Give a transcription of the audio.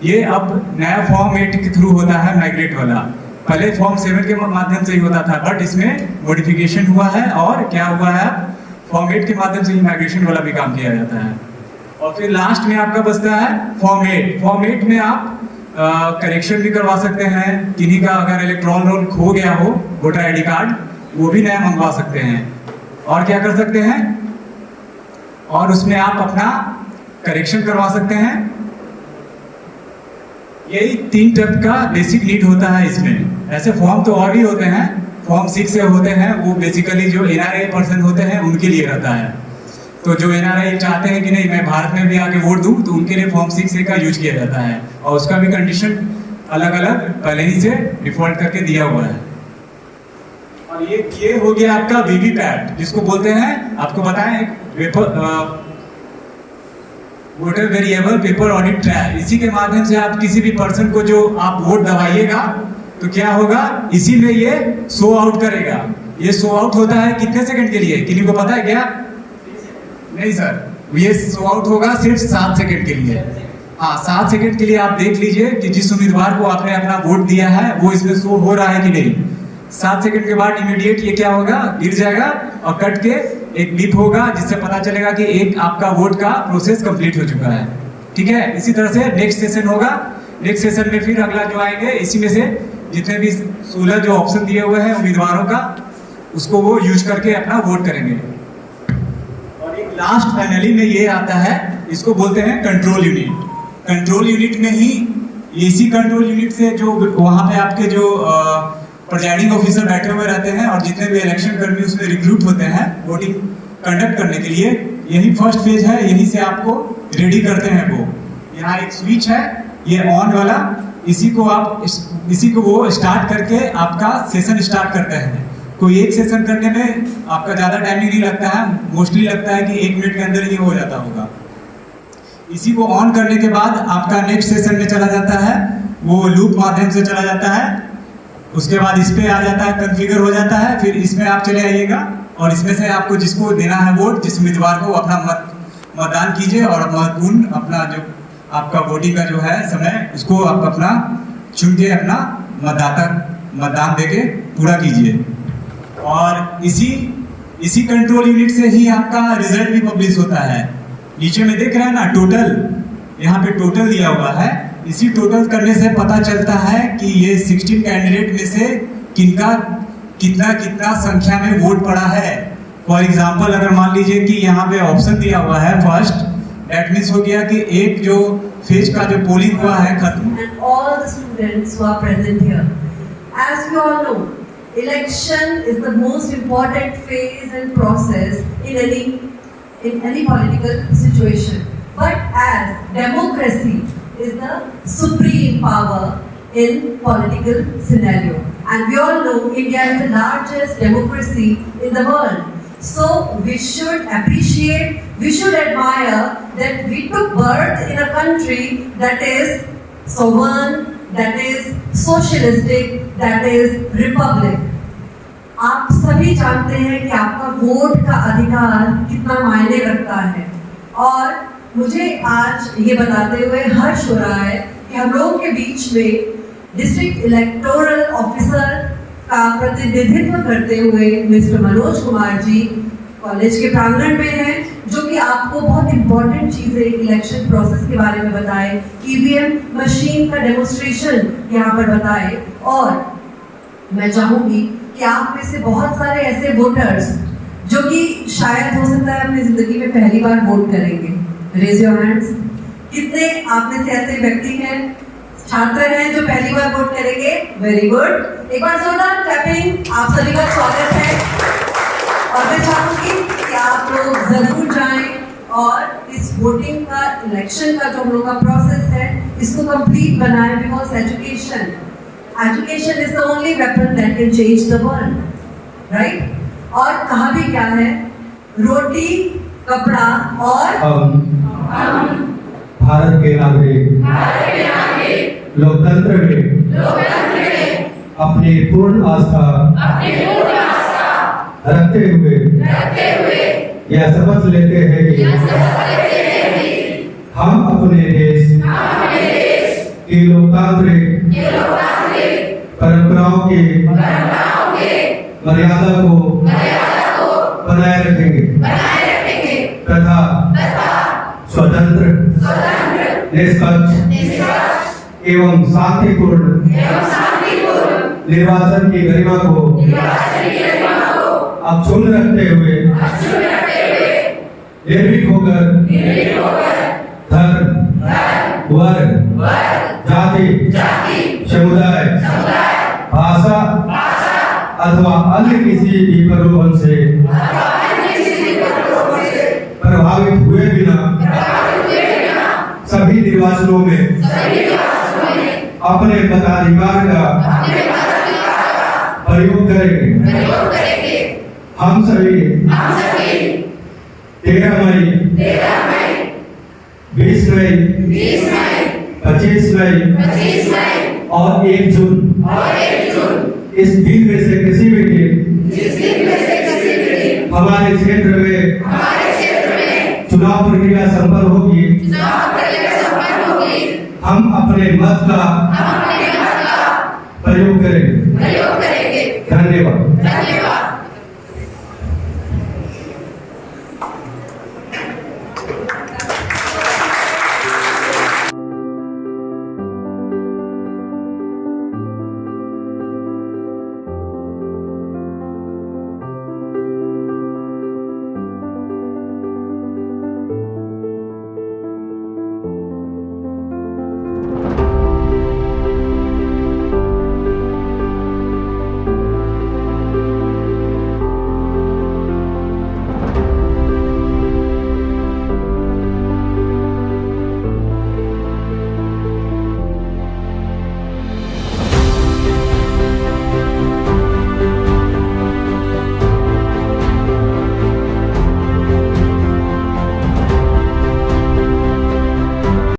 ये अब नया फॉर्म 8 के थ्रू होता है माइग्रेट वाला। पहले फॉर्म 7 के माध्यम से ही होता था, बट इसमें मॉडिफिकेशन हुआ है और क्या हुआ है, फॉर्म 8 के माध्यम से ही माइग्रेशन वाला भी काम किया जाता है। और फिर लास्ट में आपका बचता है फॉर्म 8। फॉर्म 8 में आप करेक्शन भी करवा सकते हैं, किन्हीं का अगर इलेक्ट्रॉन रोल खो गया हो, वोटर आईडी कार्ड, वो भी नया मंगवा सकते हैं। और क्या कर सकते हैं, और उसमें आप अपना करेक्शन करवा सकते हैं। यही 3 टाइप का बेसिक नीड होता है इसमें। ऐसे फॉर्म तो और भी होते हैं, फॉर्म 6 से होते हैं, वो बेसिकली जो NRI पर्सन होते हैं उनके लिए रहता है। तो जो NRI चाहते हैं कि नहीं मैं भारत में भी आके वोट दूं, तो उनके लिए फॉर्म 6A का यूज किया जाता है, और उसका भी कंडीशन अलग अलग पहले ही से डिफॉल्ट करके दिया हुआ है। और ये हो गया आपका वीवीपैट, जिसको बोलते हैं, आपको बताएं, voter variable paper audit trial. इसी के माध्यम से आप किसी भी पर्सन को जो आप वोट दबाइएगा तो क्या होगा, इसी में ये शो आउट करेगा। ये शो आउट होता है कितने सेकंड के लिए, किसी को पता है क्या? नहीं सर, ये शो आउट होगा सिर्फ 7 सेकंड के लिए। हाँ, 7 सेकंड के लिए आप देख लीजिए कि जिस उम्मीदवार को आपने अपना वोट दिया है वो इसमें शो हो रहा है कि नहीं। 7 सेकंड के बाद इमीडिएट ये क्या होगा, गिर जाएगा और कट के एक बीप होगा, जिससे पता चलेगा कि एक आपका वोट का प्रोसेस कंप्लीट हो चुका है। ठीक है, इसी तरह से नेक्स्ट सेशन होगा। नेक्स्ट सेशन में फिर अगला जो आएंगे, इसी में से जितने भी 16 जो ऑप्शन दिए हुए हैं उम्मीदवारों का, उसको वो यूज करके अपना वोट करेंगे। और एक लास्ट फाइनली में ये आता है, इसको बोलते हैं कंट्रोल यूनिट। कंट्रोल यूनिट में ही, इसी कंट्रोल यूनिट से जो वहाँ पे आपके जो प्रिजाइडिंग ऑफिसर बैठे हुए रहते हैं और जितने भी इलेक्शन कर्मी उसमें रिक्रूट होते हैं वोटिंग कंडक्ट करने के लिए, यही फर्स्ट फेज है, यहीं से आपको रेडी करते हैं वो। यहाँ एक स्विच है, ये ऑन वाला, इसी को वो स्टार्ट करके आपका सेशन स्टार्ट करते हैं। कोई एक सेशन करने में आपका ज़्यादा टाइमिंग नहीं लगता है, मोस्टली लगता है कि 1 मिनट के अंदर ही हो जाता होगा। इसी को ऑन करने के बाद आपका नेक्स्ट सेशन में चला जाता है, वो लूप माध्यम से चला जाता है। उसके बाद इस पे आ जाता है, कॉन्फ़िगर हो जाता है, फिर इसमें आप चले आइएगा और इसमें से आपको जिसको देना है वोट, जिस उम्मीदवार को, अपना मतदान कीजिए और महत्वपूर्ण अपना जो आपका वोटिंग का जो है समय, उसको आप अपना चुन के अपना मतदान देके पूरा कीजिए। और इसी कंट्रोल यूनिट से ही आपका रिजल्ट भी पब्लिश होता है। नीचे में देख रहे हैं ना टोटल, यहाँ पे टोटल दिया हुआ है। इसी टोटल करने से पता चलता है कि ये 16 कैंडिडेट में से कितना कितना संख्या में वोट पड़ा है। फॉर एग्जांपल अगर मान लीजिए कि यहाँ पे ऑप्शन दिया हुआ है फर्स्ट, दैट मीन्स हो गया कि एक जो फेज का जो पोलिंग हुआ है खत्म। And all the students who are present here, as we all know, election is the most important phase and process in any political situation. But as democracy is the supreme power in political scenario, and we all know India is the largest democracy in the world. So we should appreciate, we should admire that we took birth in a country that is sovereign, that is socialistic, that is republic. आप सभी जानते हैं कि आपका vote का अधिकार कितना मायने रखता है, और मुझे आज ये बताते हुए हर्ष हो रहा है कि हम लोगों के बीच में डिस्ट्रिक्ट इलेक्टोरल ऑफिसर का प्रतिनिधित्व करते हुए मिस्टर मनोज कुमार जी कॉलेज के प्रांगण में हैं, जो कि आपको बहुत इंपॉर्टेंट चीज़ें इलेक्शन प्रोसेस के बारे में बताए, ईवीएम मशीन का डेमोन्स्ट्रेशन यहाँ पर बताए। और मैं चाहूँगी कि आप में से बहुत सारे ऐसे वोटर्स जो कि शायद हो सकता है अपनी ज़िंदगी में पहली बार वोट करेंगे, रेज योर हैंड्स। कितने आप में से ऐसे व्यक्ति हैं, छात्र हैं जो पहली बार वोट करेंगे? वेरी गुड, एक बार जोरदार क्लैपिंग आप सभी का स्वागत है। और मैं चाहूँगी कि आप लोग जरूर जाएं और इस वोटिंग का, इलेक्शन का जो हम लोग का प्रोसेस है, इसको कंप्लीट बनाएं, because education is the only weapon that can change the world, right? और कहा भी क्या है, रोटी कपड़ा और भारत के नागरिक लोकतंत्र में अपनी पूर्ण आस्था रखते हुए यह शपथ लेते हैं कि हम अपने देश कि लोकतांत्रिक परंपराओं की मर्यादा को बनाए रखेंगे तथा स्वतंत्र निष्पक्ष एवं शांतिपूर्ण निर्वाचन की गरिमा को अक्षुण्ण रखते हुए निर्भीक होकर धर्म वर्ग जाति समुदाय भाषा अथवा अन्य किसी भी प्रलोभन से प्रभावित हुए बिना सभी निर्वाचनों में अपने मताधिकार का प्रयोग करेंगे। हम सभी 13 मई 20 मई 25 मई और 1 जून इस दिन में से किसी भी दिन हमारे क्षेत्र में चुनाव प्रक्रिया संपन्न होगी। हम अपने मत का प्रयोग करेंगे। धन्यवाद।